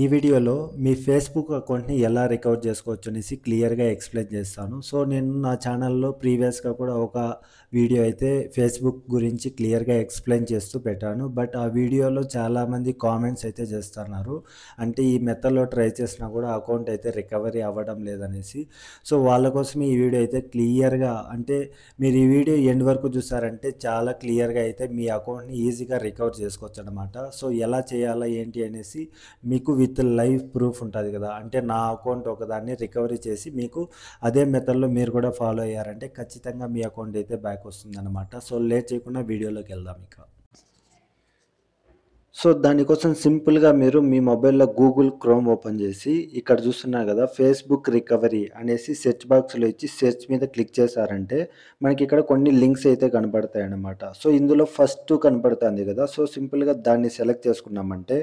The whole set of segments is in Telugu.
ఈ వీడియోలో మీ ఫేస్‌బుక్ అకౌంట్‌ని ఎలా రికవర్ చేసుకోవచ్చు అనేసి క్లియర్‌గా ఎక్స్‌ప్లెయిన్ చేస్తాను. సో, నేను నా ఛానల్‌లో ప్రీవియస్‌గా కూడా ఒక వీడియో అయితే ఫేస్‌బుక్ గురించి క్లియర్‌గా ఎక్స్‌ప్లెయిన్ చేస్తూ పెట్టాను. బట్ ఆ వీడియోలో చాలామంది కామెంట్స్ అయితే చేస్తున్నారు. అంటే ఈ మెథడ్‌లో ట్రై చేసినా కూడా అకౌంట్ అయితే రికవరీ అవ్వడం లేదనేసి. సో, వాళ్ళ కోసమే ఈ వీడియో అయితే క్లియర్‌గా అంటే మీరు ఈ వీడియో ఎండ్ వరకు చూసారంటే చాలా క్లియర్‌గా అయితే మీ అకౌంట్‌ని ఈజీగా రికవర్ చేసుకోవచ్చనమాట. సో, ఎలా చేయాలా ఏంటి అనేసి మీకు విత్ లైవ్ ప్రూఫ్ ఉంటుంది కదా, అంటే నా అకౌంట్ ఒకదాన్ని రికవరీ చేసి మీకు అదే మెథడ్లో మీరు కూడా ఫాలో అయ్యారంటే ఖచ్చితంగా మీ అకౌంట్ అయితే బ్యాక్ వస్తుందన్నమాట. సో లేట్ చేయకుండా వీడియోలోకి వెళ్దాం ఇక. సో దానికోసం సింపుల్గా మీరు మీ మొబైల్లో గూగుల్ క్రోమ్ ఓపెన్ చేసి ఇక్కడ చూస్తున్నారు కదా ఫేస్బుక్ రికవరీ అనేసి సెర్చ్ బాక్స్లో ఇచ్చి సెర్చ్ మీద క్లిక్ చేశారంటే మనకి ఇక్కడ కొన్ని లింక్స్ అయితే కనపడతాయి అన్నమాట. సో ఇందులో ఫస్ట్ కనపడుతుంది కదా, సో సింపుల్గా దాన్ని సెలెక్ట్ చేసుకున్నామంటే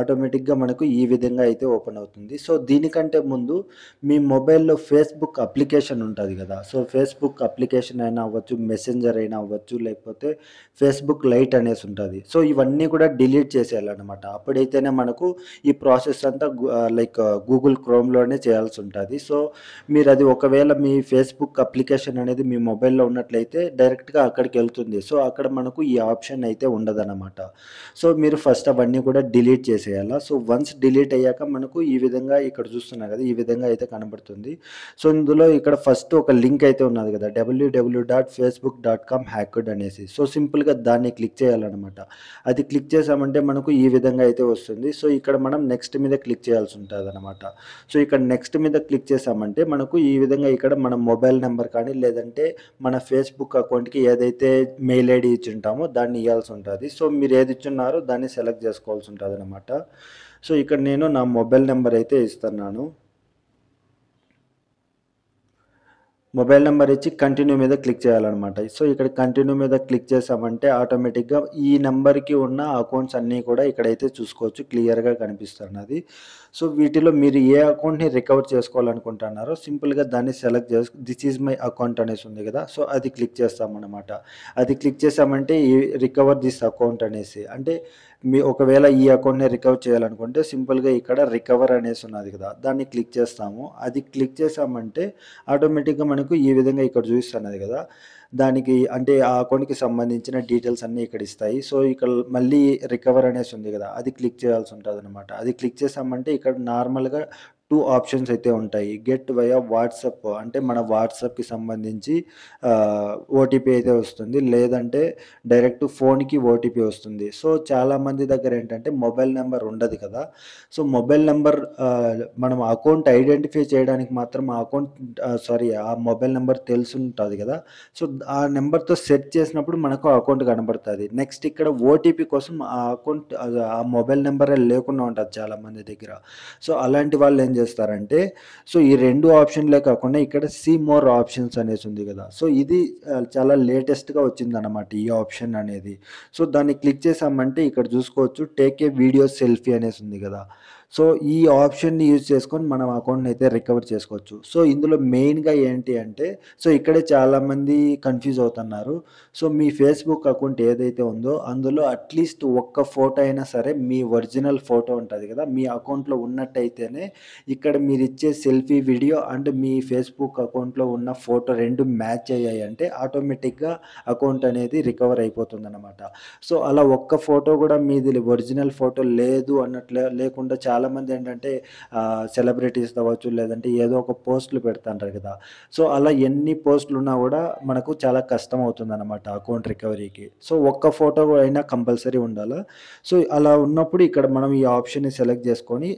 ఆటోమేటిక్గా మనకు ఈ విధంగా అయితే ఓపెన్ అవుతుంది. సో దీనికంటే ముందు మీ మొబైల్లో ఫేస్బుక్ అప్లికేషన్ ఉంటుంది కదా, సో ఫేస్బుక్ అప్లికేషన్ అయినా అవ్వచ్చు, మెసెంజర్ అయినా అవ్వచ్చు, లేకపోతే ఫేస్బుక్ లైట్ అనేసి ఉంటుంది. సో ఇవన్నీ కూడా డిలీట్ చేసేయాలన్నమాట. అప్పుడైతేనే మనకు ఈ ప్రాసెస్ అంతా లైక్ గూగుల్ క్రోమ్లోనే చేయాల్సి ఉంటుంది. సో మీరు అది ఒకవేళ మీ ఫేస్బుక్ అప్లికేషన్ అనేది మీ మొబైల్లో ఉన్నట్లయితే డైరెక్ట్గా అక్కడికి వెళ్తుంది. సో అక్కడ మనకు ఈ ఆప్షన్ అయితే ఉండదన్నమాట. సో మీరు ఫస్ట్ అవన్నీ కూడా డిలీట్ చేసేయాలా. సో వన్స్ డిలీట్ అయ్యాక మనకు ఈ విధంగా ఇక్కడ చూస్తున్నారు కదా, ఈ విధంగా అయితే కనబడుతుంది. సో ఇందులో ఇక్కడ ఫస్ట్ ఒక లింక్ అయితే ఉన్నది కదా, www.facebook.com హ్యాక్డ్ అనేసి. సో సింపుల్గా దాన్ని క్లిక్ చేయాలన్నమాట. అది క్లిక్ చేసామంటే మనకు ఈ విధంగా అయితే వస్తుంది. సో ఇక్కడ మనం నెక్స్ట్ మీద క్లిక్ చేయాల్సి ఉంటుంది అనమాట. సో ఇక్కడ నెక్స్ట్ మీద క్లిక్ చేసామంటే మనకు ఈ విధంగా ఇక్కడ మన మొబైల్ నెంబర్ కానీ లేదంటే మన ఫేస్బుక్ అకౌంట్కి ఏదైతే మెయిల్ ఐడి ఇచ్చి ఉంటామో దాన్ని ఇవ్వాల్సి ఉంటుంది. సో మీరు ఏది ఇచ్చున్నారో దాన్ని సెలెక్ట్ చేసుకోవాల్సి ఉంటుంది అనమాట. సో ఇక్కడ నేను నా మొబైల్ నెంబర్ అయితే ఇస్తున్నాను. మొబైల్ నెంబర్ ఇచ్చి కంటిన్యూ మీద క్లిక్ చేయాలన్నమాట. సో ఇక్కడ కంటిన్యూ మీద క్లిక్ చేసామంటే ఆటోమేటిక్గా ఈ నెంబర్కి ఉన్న అకౌంట్స్ అన్నీ కూడా ఇక్కడైతే చూసుకోవచ్చు, క్లియర్గా కనిపిస్తున్నది. సో వీటిలో మీరు ఏ అకౌంట్ని రికవర్ చేసుకోవాలనుకుంటున్నారో సింపుల్గా దాన్ని సెలెక్ట్ చేసి దిస్ ఈజ్ మై అకౌంట్ అనేసి ఉంది కదా, సో అది క్లిక్ చేస్తామన్నమాట. అది క్లిక్ చేసామంటే ఈ రికవర్ దిస్ అకౌంట్ అనేసి, అంటే మీ ఒకవేళ ఈ అకౌంట్ని రికవర్ చేయాలనుకుంటే సింపుల్గా ఇక్కడ రికవర్ అనేసి ఉన్నది కదా, దాన్ని క్లిక్ చేస్తాము. అది క్లిక్ చేసామంటే ఆటోమేటిక్గా మనకు ఈ విధంగా ఇక్కడ చూపిస్తున్నది కదా, దానికి అంటే ఆ అకౌంట్కి సంబంధించిన డీటెయిల్స్ అన్నీ ఇక్కడ ఇస్తాయి. సో ఇక్కడ మళ్ళీ రికవర్ అనేసి ఉంది కదా, అది క్లిక్ చేయాల్సి ఉంటుంది అనమాట. అది క్లిక్ చేసామంటే ఇక్కడ నార్మల్గా టూ ఆప్షన్స్ అయితే ఉంటాయి. గెట్ వయా వాట్సాప్, అంటే మన వాట్సాప్కి సంబంధించి ఓటీపీ అయితే వస్తుంది, లేదంటే డైరెక్ట్ ఫోన్కి ఓటీపీ వస్తుంది. సో చాలామంది దగ్గర ఏంటంటే మొబైల్ నెంబర్ ఉండదు కదా, సో మొబైల్ నెంబర్ మనం అకౌంట్ ఐడెంటిఫై చేయడానికి మాత్రం ఆ అకౌంట్ ఆ మొబైల్ నెంబర్ తెలిసి ఉంటుంది కదా, సో ఆ నెంబర్తో సెట్ చేసినప్పుడు మనకు అకౌంట్ కనబడుతుంది. నెక్స్ట్ ఇక్కడ ఓటీపీ కోసం ఆ అకౌంట్ ఆ మొబైల్ నెంబరే లేకుండా ఉంటుంది చాలామంది దగ్గర. సో అలాంటి వాళ్ళు ఏం చేస్తారంటే, సో ఈ రెండు ఆప్షన్లే కాకుండా ఇక్కడ సీ మోర్ ఆప్షన్స్ అనేసి ఉంది కదా, సో ఇది చాలా లేటెస్ట్గా వచ్చిందన్నమాట ఈ ఆప్షన్ అనేది. సో దాన్ని క్లిక్ చేసామంటే ఇక్కడ చూసుకోవచ్చు టేక్ ఏ వీడియో సెల్ఫీ అనేసి ఉంది కదా, సో ఈ ఆప్షన్ని యూజ్ చేసుకొని మనం అకౌంట్ని అయితే రికవర్ చేసుకోవచ్చు. సో ఇందులో మెయిన్గా ఏంటి అంటే, సో ఇక్కడే చాలామంది కన్ఫ్యూజ్ అవుతున్నారు. సో మీ ఫేస్బుక్ అకౌంట్ ఏదైతే ఉందో అందులో అట్లీస్ట్ ఒక్క ఫోటో అయినా సరే మీ ఒరిజినల్ ఫోటో ఉంటుంది కదా, మీ అకౌంట్లో ఉన్నట్టయితేనే ఇక్కడ మీరు ఇచ్చే selfie video and me Facebook అకౌంట్లో ఉన్న ఫోటో రెండు మ్యాచ్ అయ్యాయి అంటే ఆటోమేటిక్గా అకౌంట్ అనేది రికవర్ అయిపోతుంది అనమాట. సో అలా ఒక్క ఫోటో కూడా మీది ఒరిజినల్ ఫోటో లేదు అన్నట్లే లేకుండా చాలామంది ఏంటంటే సెలబ్రిటీస్ అవ్వచ్చు, లేదంటే ఏదో ఒక పోస్టులు పెడుతుంటారు కదా, సో అలా ఎన్ని పోస్టులు ఉన్నా కూడా మనకు చాలా కష్టం అవుతుంది అనమాట అకౌంట్ రికవరీకి. సో ఒక్క ఫోటో అయినా కంపల్సరీ ఉండాలి. సో అలా ఉన్నప్పుడు ఇక్కడ మనం ఈ ఆప్షన్ని సెలెక్ట్ చేసుకొని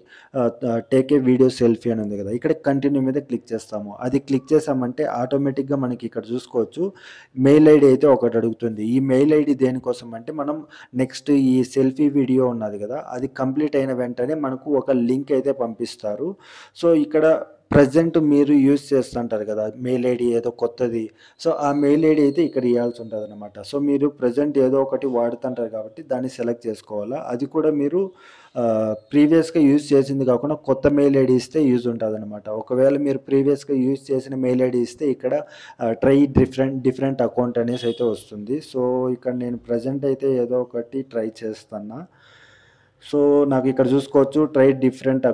టేక్ ఏ వీడియో సెల్ఫీ అని ఉంది కదా, ఇక్కడ కంటిన్యూ మీద క్లిక్ చేస్తాము. అది క్లిక్ చేసామంటే ఆటోమేటిక్గా మనకి ఇక్కడ చూసుకోవచ్చు మెయిల్ ఐడి అయితే ఒకటి అడుగుతుంది. ఈ మెయిల్ ఐడి దేనికోసం అంటే మనం నెక్స్ట్ ఈ సెల్ఫీ వీడియో ఉన్నది కదా, అది కంప్లీట్ అయిన వెంటనే మనకు ఒక లింక్ అయితే పంపిస్తారు. సో ఇక్కడ ప్రెజెంట్ మీరు యూజ్ చేస్తుంటారు కదా మెయిల్ ఐడి ఏదో కొత్తది, సో ఆ మెయిల్ ఐడి అయితే ఇక్కడ ఇవ్వాల్సి ఉంటుంది అనమాట. సో మీరు ప్రెజెంట్ ఏదో ఒకటి వాడుతుంటారు కాబట్టి దాన్ని సెలెక్ట్ చేసుకోవాలా. అది కూడా మీరు ప్రీవియస్గా యూజ్ చేసింది కాకుండా కొత్త మెయిల్ ఐడి ఇస్తే యూజ్ ఉంటుంది అనమాట. ఒకవేళ మీరు ప్రీవియస్గా యూజ్ చేసిన మెయిల్ ఐడి ఇస్తే ఇక్కడ ట్రై డిఫరెంట్ అకౌంట్ అనేసి అయితే వస్తుంది. సో ఇక్కడ నేను ప్రజెంట్ అయితే ఏదో ఒకటి ట్రై చేస్తున్నా. సో నాకు ఇక్కడ చూసుకోవచ్చు ట్రై డిఫరెంట్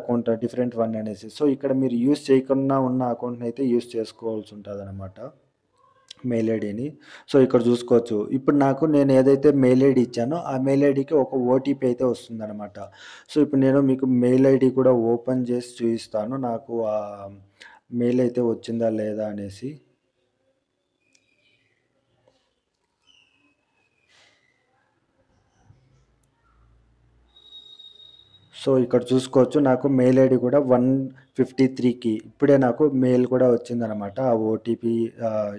వన్ అనేసి. సో ఇక్కడ మీరు యూజ్ చేయకుండా ఉన్న అకౌంట్‌ని అయితే యూజ్ చేసుకోవాల్సి ఉంటదనమాట. మెయిల్ ఐడీని. సో ఇక్కడ చూసుకోవచ్చు. ఇప్పుడు నేను ఏదైతే మెయిల్ ఐడీ ఇచ్చానో ఆ మెయిల్ ఐడీకి ఒక ఓటీపీ అయితే వస్తుందనమాట. సో ఇప్పుడు నేను మీకు మెయిల్ ఐడీ కూడా ఓపెన్ చేసి చూయిస్తాను. నాకు మెయిల్ అయితే వచ్చిందా లేదా అనేసి. సో ఇక్కడ చూసుకోవచ్చు నాకు మెయిల్ ఐడీ కూడా 153కి ఇప్పుడే నాకు మెయిల్ కూడా వచ్చిందనమాట. ఆ ఓటీపీ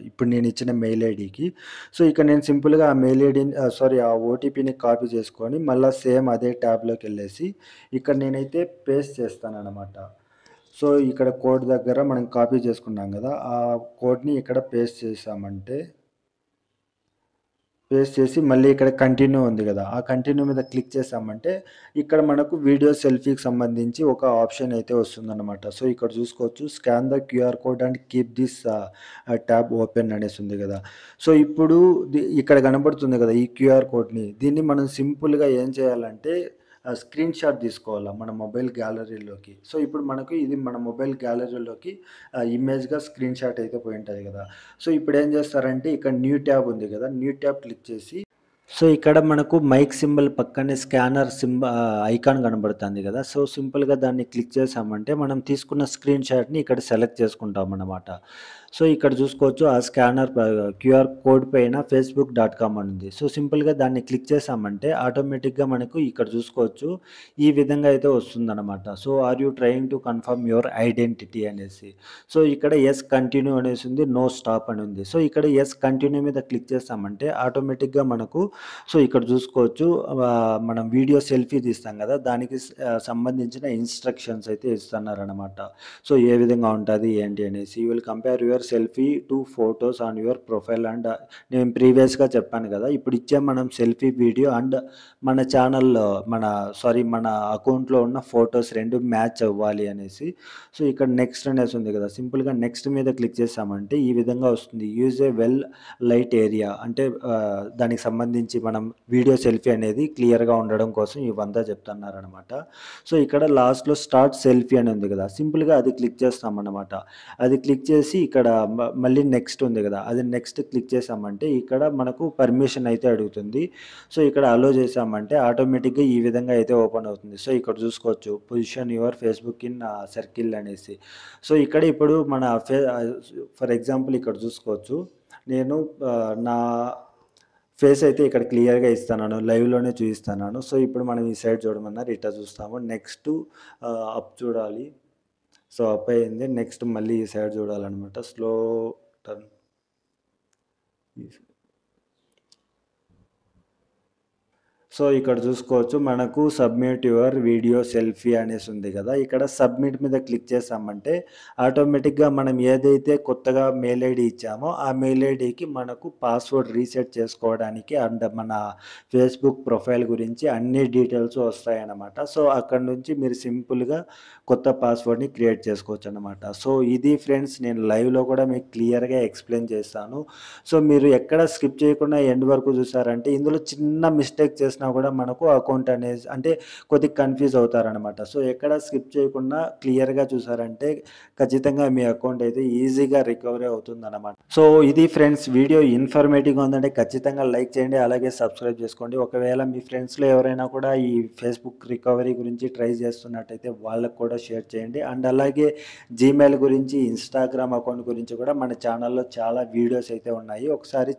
ఇప్పుడు నేను ఇచ్చిన మెయిల్ ఐడీకి. సో ఇక్కడ నేను సింపుల్‌గా ఆ మెయిల్ ఐడీని ఆ ఓటీపీని కాపీ చేసుకొని మళ్ళా సేమ్ అదే ట్యాబ్‌లోకెళ్ళేసి ఇక్కడ నేనైతే పేస్ట్ చేస్తాననమాట. సో ఇక్కడ కోడ్ దగ్గర మనం కాపీ చేసుకున్నాం గదా! ఆ కోడ్‌ని ఇక్కడ పేస్ట్ చేసి మళ్ళీ ఇక్కడ కంటిన్యూ ఉంది గదా! ఆ కంటిన్యూ మీద క్లిక్ చేశామంటే ఇక్కడ మనకు వీడియో సెల్ఫీకి సంబంధించి ఒక ఆప్షన్ అయితే వస్తుందన్నమాట. సో ఇక్కడ చూసుకోవచ్చు scan the QR code and keep this tab open అనేసి ఉంది గదా! సో ఇప్పుడు ఇక్కడ కనబడుతుంది గదా! ఈ క్యూఆర్ కోడ్‌ని దీన్ని మనం సింపుల్‌గా ఏం చేయాలంటే స్క్రీన్ షాట్ తీసుకోవాలా మన మొబైల్ గ్యాలరీలోకి. సో ఇప్పుడు మనకు ఇది మన మొబైల్ గ్యాలరీలోకి ఇమేజ్‌గా స్క్రీన్ షాట్ అయితే పోయుంటది గదా! సో ఇప్పుడేం చేస్తారంటే ఇక్కడ న్యూ ట్యాబ్ ఉంది గదా! న్యూ ట్యాబ్ క్లిక్ చేసి సో ఇక్కడ మనకు మైక్ సింబల్ పక్కనే స్కానర్ ఐకాన్ కనబడుతుంది కదా! సో సింపుల్‌గా దాన్ని క్లిక్ చేశామంటే మనం తీసుకున్న స్క్రీన్ షాట్‌ని ఇక్కడ సెలెక్ట్ చేసుకుంటామన్నమాట. సో ఇక్కడ చూసుకోవచ్చు ఆ క్యూఆర్ కోడ్ పైన ఫేస్‌బుక్.కామ్ అని ఉంది. సో సింపుల్‌గా దాన్ని క్లిక్ చేశామంటే ఆటోమేటిక్‌గా మనకు ఇక్కడ చూసుకోవచ్చు ఈ విధంగా అయితే వస్తుందన్నమాట. So are you trying to confirm your identity అనేసి. సో ఇక్కడ యెస్ కంటిన్యూ అనేసి ఉంది. నో స్టాప్ అని ఉంది. సో ఇక్కడ యెస్ కంటిన్యూ మీద క్లిక్ చేశామంటే ఆటోమేటిక్‌గా మనకు సో ఇక్కడ చూసుకోవచ్చు మనం వీడియో సెల్ఫీ తీస్తాం కదా! దానికి సంబంధించిన ఇన్‌స్ట్రక్షన్స్ అయితే ఇస్తున్నారనమాట. సో ఏ విధంగా ఉంటది ఏంటి అనేసి. You will compare your selfie to photos on your profile and నేను ప్రీవియస్‌గా చెప్పాను కదా! ఇప్పుడు ఇచ్చే మనం సెల్ఫీ వీడియో అండ్ మన ఛానల్‌లో మన అకౌంట్‌లో ఉన్న ఫోటోస్ 2 మ్యాచ్ అవ్వాలి అనేసి. సో ఇక్కడ నెక్స్ట్ అనేసి ఉంది కదా! సింపుల్‌గా నెక్స్ట్ మీద క్లిక్ చేశామంటే ఈ విధంగా వస్తుంది. Use a well light area అంటే దానికి సంబంధించి మనం వీడియో సెల్ఫీ అనేది క్లియర్‌గా ఉండడం కోసం ఇవంతా చెప్తున్నారనమాట. సో ఇక్కడ లాస్ట్‌లో స్టార్ట్ సెల్ఫీ అని ఉంది కదా! సింపుల్‌గా అది క్లిక్ చేస్తామన్నమాట. అది క్లిక్ చేసి ఇక్కడ మళ్ళీ నెక్స్ట్ ఉంది కదా! అది నెక్స్ట్ క్లిక్ చేశామంటే ఇక్కడ మనకు పర్మిషన్ అయితే అడుగుతుంది. సో ఇక్కడ అలో చేశామంటే ఆటోమేటిక్‌గా ఈ విధంగా అయితే ఓపెన్ అవుతుంది. సో ఇక్కడ చూసుకోవచ్చు position your Facebook in circle అనేసి. సో ఇక్కడ ఇప్పుడు మన ఫర్ ఎగ్జాంపుల్ ఇక్కడ చూసుకోవచ్చు. నేను నా ఫేస్ అయితే ఇక్కడ క్లియర్‌గా ఇస్తున్నాను. లైవ్‌లోనే చూయిస్తున్నాను. సో ఇప్పుడు మనం ఈ సైడ్ చూడమన్నారు ఇట్టా చూస్తాము. నెక్స్ట్ అప్ చూడాలి. సో అప్ అయింది. నెక్స్ట్ మళ్ళీ ఈ సైడ్ చూడాలనమాట. స్లో టర్న్ సో ఇక్కడ చూసుకోవచ్చు మనకు సబ్మిట్ యువర్ వీడియో సెల్ఫీ అనేసి ఉంది కదా! ఇక్కడ సబ్మిట్ మీద క్లిక్ చేశామంటే ఆటోమేటిక్‌గా మనం ఏదైతే కొత్తగా మెయిల్ ఐడీ ఇచ్చామో ఆ మెయిల్ ఐడీకి మనకు పాస్వర్డ్ రీసెట్ చేసుకోవడానికి అండ్ మన ఫేస్‌బుక్ ప్రొఫైల్ గురించి అన్ని డీటెయిల్స్ వస్తాయన్నమాట. సో అక్కడి నుంచి మీరు సింపుల్‌గా కొత్త పాస్వర్డ్‌ని క్రియేట్ చేసుకోవచ్చన్నమాట. సో ఇది ఫ్రెండ్స్ నేను లైవ్‌లో కూడా మీకు క్లియర్‌గా ఎక్స్‌ప్లెయిన్ చేస్తాను. సో మీరు ఎక్కడ స్కిప్ చేయకుండా ఎండ్ వరకు చూసారంటే ఇందులో చిన్న మిస్టేక్ చేసినా కూడా మనకు అకౌంట్ అనేది అంటే కొద్దిగా కన్‌ఫ్యూజ్ అవుతారనమాట. సో ఎక్కడ స్కిప్ చేయకుండా క్లియర్‌గా చూసారంటే ఖచ్చితంగా మీ అకౌంట్ అయితే ఈజీగా రికవరీ అవుతుందనమాట. సో ఇది ఫ్రెండ్స్ వీడియో ఇన్ఫర్మేటివ్‌గా ఉందంటే ఖచ్చితంగా లైక్ చేయండి. అలాగే సబ్స్క్రైబ్ చేసుకోండి. ఒకవేళ మీ ఫ్రెండ్స్‌లో ఎవరైనా కూడా ఈ ఫేస్‌బుక్ రికవరీ గురించి ట్రై చేస్తున్నట్టయితే వాళ్ళకి కూడా షేర్ చేయండి. అండ్ అలాగే జీమెయిల్ గురించి, ఇన్‌స్టాగ్రామ్ అకౌంట్ గురించి కూడా మన ఛానల్‌లో చాలా వీడియోస్ అయితే ఉన్నాయి. ఒకసారి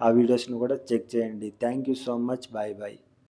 ఆ వీడియోస్‌ని కూడా చెక్ చేయండి. Thank you so much. Bye bye.